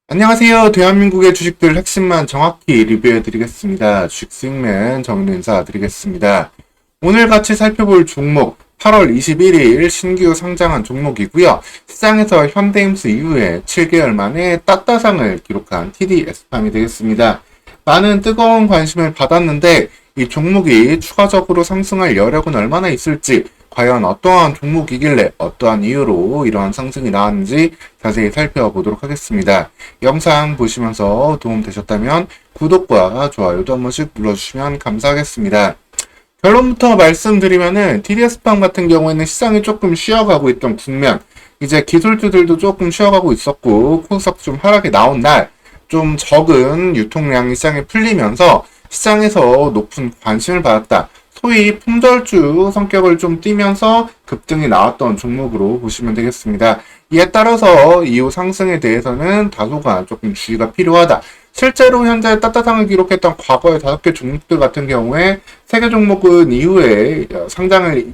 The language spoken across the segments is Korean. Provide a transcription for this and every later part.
안녕하세요. 대한민국의 주식들 핵심만 정확히 리뷰해 드리겠습니다. 주식 수익맨 정윤 인사드리겠습니다. 오늘 같이 살펴볼 종목 8월 21일 신규 상장한 종목이고요. 시장에서 현대임수 이후에 7개월 만에 땄따상을 기록한 TDS팜이 되겠습니다. 많은 뜨거운 관심을 받았는데 이 종목이 추가적으로 상승할 여력은 얼마나 있을지, 과연 어떠한 종목이길래 어떠한 이유로 이러한 상승이 나왔는지 자세히 살펴보도록 하겠습니다. 영상 보시면서 도움 되셨다면 구독과 좋아요도 한 번씩 눌러주시면 감사하겠습니다. 결론부터 말씀드리면은 TDS팜 같은 경우에는 시장이 조금 쉬어가고 있던 국면, 이제 기술주들도 조금 쉬어가고 있었고 코스닥 좀 하락이 나온 날 좀 적은 유통량이 시장에 풀리면서 시장에서 높은 관심을 받았다. 소위 품절주 성격을 좀 띠면서 급등이 나왔던 종목으로 보시면 되겠습니다. 이에 따라서 이후 상승에 대해서는 다소간 조금 주의가 필요하다. 실제로 현재 따따상을 기록했던 과거의 5개 종목들 같은 경우에 3개 종목은 이후에 상장을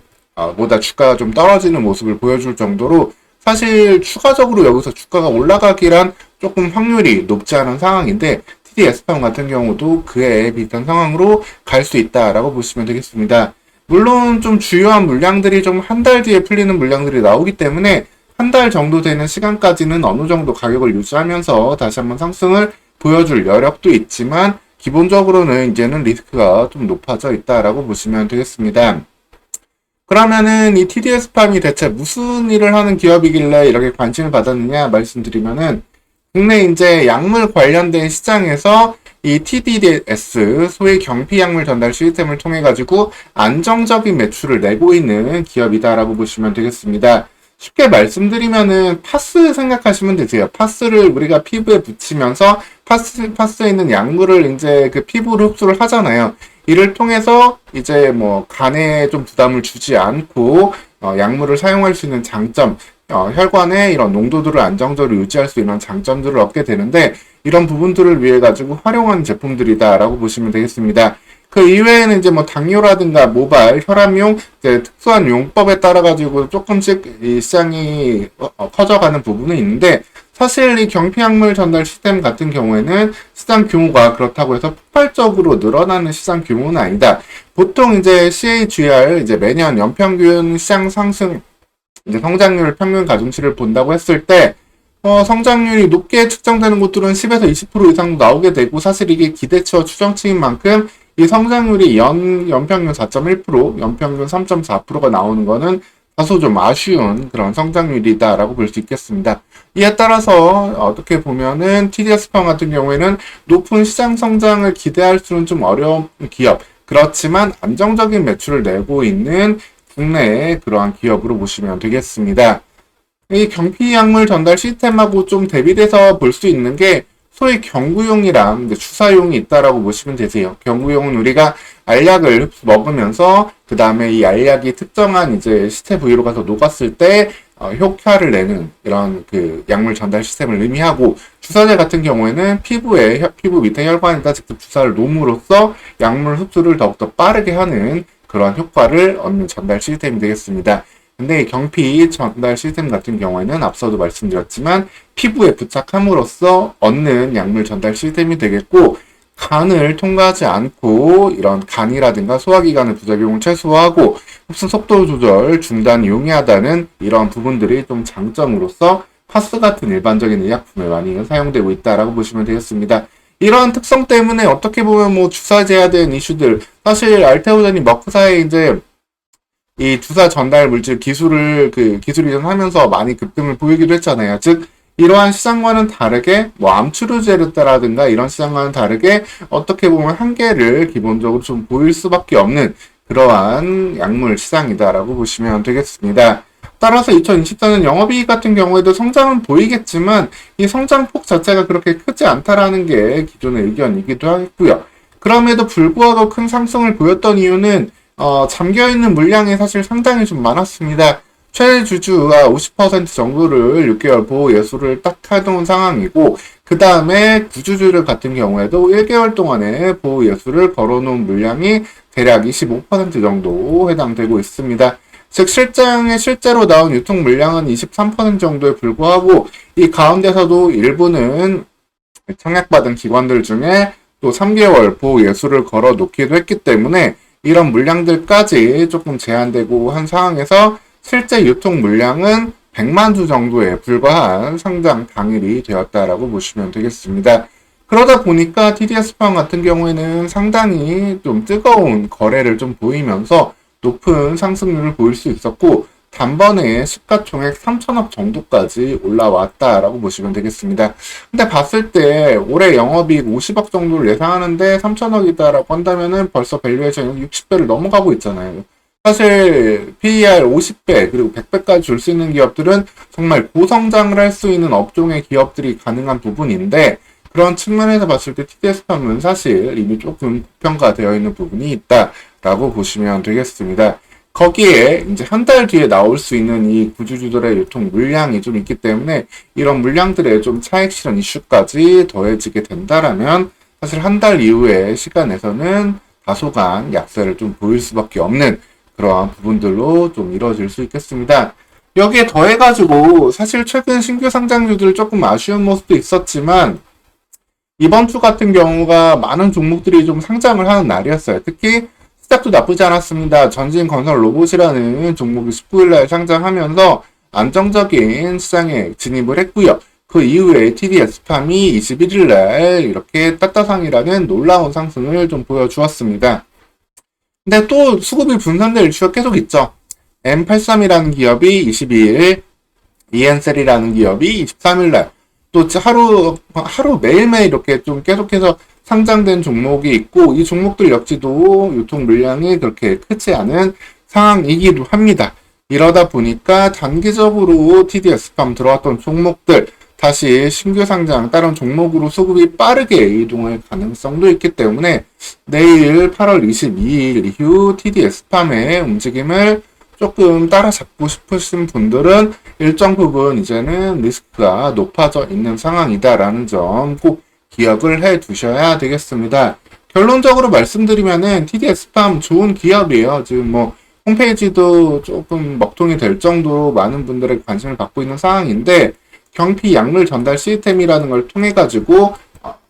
보다 주가가 좀 떨어지는 모습을 보여줄 정도로 사실 추가적으로 여기서 주가가 올라가기란 조금 확률이 높지 않은 상황인데 TDS팜 같은 경우도 그에 비슷한 상황으로 갈 수 있다라고 보시면 되겠습니다. 물론 좀 주요한 물량들이 좀 한 달 뒤에 풀리는 물량들이 나오기 때문에 한 달 정도 되는 시간까지는 어느 정도 가격을 유지하면서 다시 한번 상승을 보여줄 여력도 있지만 기본적으로는 이제는 리스크가 좀 높아져 있다라고 보시면 되겠습니다. 그러면은 이 TDS팜이 대체 무슨 일을 하는 기업이길래 이렇게 관심을 받았느냐 말씀드리면은 국내 이제 약물 관련된 시장에서 이 TDS, 소위 경피 약물 전달 시스템을 통해 가지고 안정적인 매출을 내고 있는 기업이다라고 보시면 되겠습니다. 쉽게 말씀드리면은 파스 생각하시면 되세요. 파스를 우리가 피부에 붙이면서 파스에 있는 약물을 이제 그 피부로 흡수를 하잖아요. 이를 통해서 이제 뭐 간에 좀 부담을 주지 않고 약물을 사용할 수 있는 장점, 혈관의 이런 농도들을 안정적으로 유지할 수 있는 장점들을 얻게 되는데 이런 부분들을 위해 가지고 활용한 제품들이다라고 보시면 되겠습니다. 그 이외에는 이제 뭐 당뇨라든가 모발, 혈압용, 이제 특수한 용법에 따라 가지고 조금씩 이 시장이 커져가는 부분은 있는데 사실 이 경피약물 전달 시스템 같은 경우에는 시장 규모가 그렇다고 해서 폭발적으로 늘어나는 시장 규모는 아니다. 보통 이제 CAGR 이제 매년 연평균 시장 상승 이제 성장률 평균 가중치를 본다고 했을 때 성장률이 높게 측정되는 곳들은 10에서 20% 이상 나오게 되고 사실 이게 기대치와 추정치인 만큼 이 성장률이 연평균 4.1%, 연평균 3.4%가 나오는 거는 다소 좀 아쉬운 그런 성장률이다라고 볼 수 있겠습니다. 이에 따라서 어떻게 보면은 TDS팜 같은 경우에는 높은 시장 성장을 기대할 수는 좀 어려운 기업, 그렇지만 안정적인 매출을 내고 있는 국내의 그러한 기업으로 보시면 되겠습니다. 이 경피약물 전달 시스템하고 좀 대비돼서 볼 수 있는 게 소위 경구용이랑 주사용이 있다라고 보시면 되세요. 경구용은 우리가 알약을 먹으면서 그 다음에 이 알약이 특정한 이제 시체 부위로 가서 녹았을 때 효과를 내는 이런 그 약물 전달 시스템을 의미하고, 주사제 같은 경우에는 피부 밑에 혈관에다 직접 주사를 놓음으로써 약물 흡수를 더욱더 빠르게 하는 그러한 효과를 얻는 전달 시스템이 되겠습니다. 근데 경피 전달 시스템 같은 경우에는 앞서도 말씀드렸지만 피부에 부착함으로써 얻는 약물 전달 시스템이 되겠고, 간을 통과하지 않고 이런 간이라든가 소화기관의 부작용을 최소화하고 흡수 속도 조절 중단이 용이하다는 이런 부분들이 좀 장점으로서 파스 같은 일반적인 의약품에 많이 사용되고 있다라고 보시면 되겠습니다. 이러한 특성 때문에 어떻게 보면 뭐 주사 제한된 이슈들, 사실 알테오젠이 머크사에 이제 이 주사 전달 물질 기술 이전하면서 많이 급등을 보이기도 했잖아요. 즉 이러한 시장과는 다르게 뭐 암추르제르다라든가 이런 시장과는 다르게 어떻게 보면 한계를 기본적으로 좀 보일 수밖에 없는 그러한 약물 시장이다라고 보시면 되겠습니다. 따라서 2024년 영업이익 같은 경우에도 성장은 보이겠지만 이 성장폭 자체가 그렇게 크지 않다라는 게 기존의 의견이기도 하고요. 그럼에도 불구하고 큰 상승을 보였던 이유는 잠겨있는 물량이 사실 상당히 좀 많았습니다. 최대 주주가 50% 정도를 6개월 보호 예수를 딱 해놓은 상황이고, 그 다음에 구주주를 같은 경우에도 1개월 동안에 보호 예수를 걸어놓은 물량이 대략 25% 정도 해당되고 있습니다. 즉 실장에 실제로 나온 유통 물량은 23% 정도에 불과하고, 이 가운데서도 일부는 청약받은 기관들 중에 또 3개월 보호 예수를 걸어 놓기도 했기 때문에 이런 물량들까지 조금 제한되고 한 상황에서 실제 유통 물량은 100만 주 정도에 불과한 상장 당일이 되었다라고 보시면 되겠습니다. 그러다 보니까 TDS팜 같은 경우에는 상당히 좀 뜨거운 거래를 좀 보이면서 높은 상승률을 보일 수 있었고 단번에 시가총액 3천억 정도까지 올라왔다라고 보시면 되겠습니다. 근데 봤을 때 올해 영업이익 50억 정도를 예상하는데 3천억이다라고 한다면은 벌써 밸류에이션이 60배를 넘어가고 있잖아요. 사실 PER 50배 그리고 100배까지 줄 수 있는 기업들은 정말 고성장을 할 수 있는 업종의 기업들이 가능한 부분인데 그런 측면에서 봤을 때 TDS팜은 사실 이미 조금 고평가되어 있는 부분이 있다라고 보시면 되겠습니다. 거기에 이제 한 달 뒤에 나올 수 있는 이 구주주들의 유통 물량이 좀 있기 때문에 이런 물량들의 좀 차익 실현 이슈까지 더해지게 된다라면 사실 한 달 이후의 시간에서는 다소간 약세를 좀 보일 수밖에 없는 그러한 부분들로 좀 이루어질 수 있겠습니다. 여기에 더해가지고 사실 최근 신규 상장주들 조금 아쉬운 모습도 있었지만 이번 주 같은 경우가 많은 종목들이 좀 상장을 하는 날이었어요. 특히 시작도 나쁘지 않았습니다. 전진건설 로봇이라는 종목이 19일날 상장하면서 안정적인 시장에 진입을 했고요. 그 이후에 TDS팜이 21일날 이렇게 따따상이라는 놀라운 상승을 좀 보여주었습니다. 근데 또 수급이 분산될 이슈가 계속 있죠. M83이라는 기업이 22일, EN셀이라는 기업이 23일날 또 하루 매일매일 이렇게 좀 계속해서 상장된 종목이 있고 이 종목들 역시도 유통 물량이 그렇게 크지 않은 상황이기도 합니다. 이러다 보니까 단기적으로 TDS팜 들어왔던 종목들 다시 신규 상장 다른 종목으로 수급이 빠르게 이동할 가능성도 있기 때문에 내일 8월 22일 이후 TDS팜의 움직임을 조금 따라잡고 싶으신 분들은 일정 부분 이제는 리스크가 높아져 있는 상황이다라는 점 꼭 기억을 해 두셔야 되겠습니다. 결론적으로 말씀드리면은 TDS팜 좋은 기업이에요. 지금 뭐 홈페이지도 조금 먹통이 될 정도로 많은 분들의 관심을 받고 있는 상황인데 경피 약물 전달 시스템이라는 걸 통해 가지고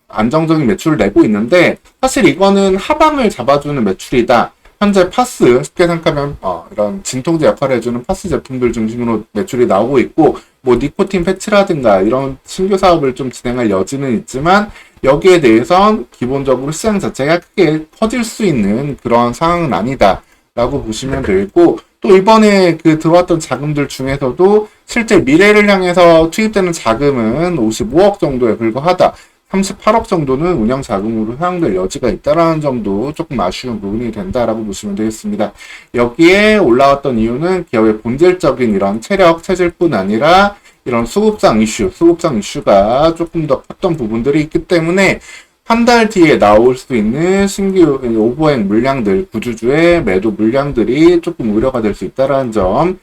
안정적인 매출을 내고 있는데 사실 이거는 하방을 잡아주는 매출이다. 현재 파스, 쉽게 생각하면 이런 진통제 역할을 해주는 파스 제품들 중심으로 매출이 나오고 있고 뭐 니코틴 패치라든가 이런 신규 사업을 좀 진행할 여지는 있지만 여기에 대해선 기본적으로 시장 자체가 크게 퍼질 수 있는 그런 상황은 아니다 라고 보시면 되겠고 또 이번에 그 들어왔던 자금들 중에서도 실제 미래를 향해서 투입되는 자금은 55억 정도에 불과하다. 38억 정도는 운영 자금으로 사용될 여지가 있다라는 점도 조금 아쉬운 부분이 된다라고 보시면 되겠습니다. 여기에 올라왔던 이유는 기업의 본질적인 이런 체질뿐 아니라 이런 수급상 이슈가 조금 더 컸던 부분들이 있기 때문에 한 달 뒤에 나올 수 있는 신규 오버행 물량들, 구주주의 매도 물량들이 조금 우려가 될 수 있다라는 점,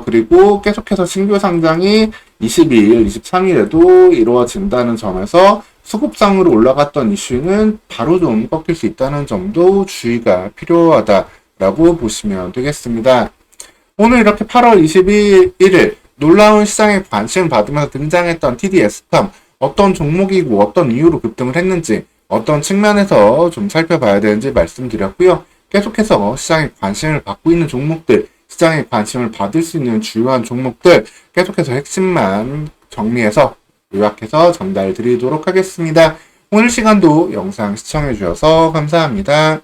그리고 계속해서 신규 상장이 22일, 23일에도 이루어진다는 점에서 수급상으로 올라갔던 이슈는 바로 좀 꺾일 수 있다는 점도 주의가 필요하다라고 보시면 되겠습니다. 오늘 이렇게 8월 21일 놀라운 시장에 관심을 받으면서 등장했던 TDS팜 어떤 종목이고 어떤 이유로 급등을 했는지 어떤 측면에서 좀 살펴봐야 되는지 말씀드렸고요. 계속해서 시장에 관심을 받고 있는 종목들, 시장에 관심을 받을 수 있는 주요한 종목들 계속해서 핵심만 정리해서 요약해서 전달 드리도록 하겠습니다. 오늘 시간도 영상 시청해 주셔서 감사합니다.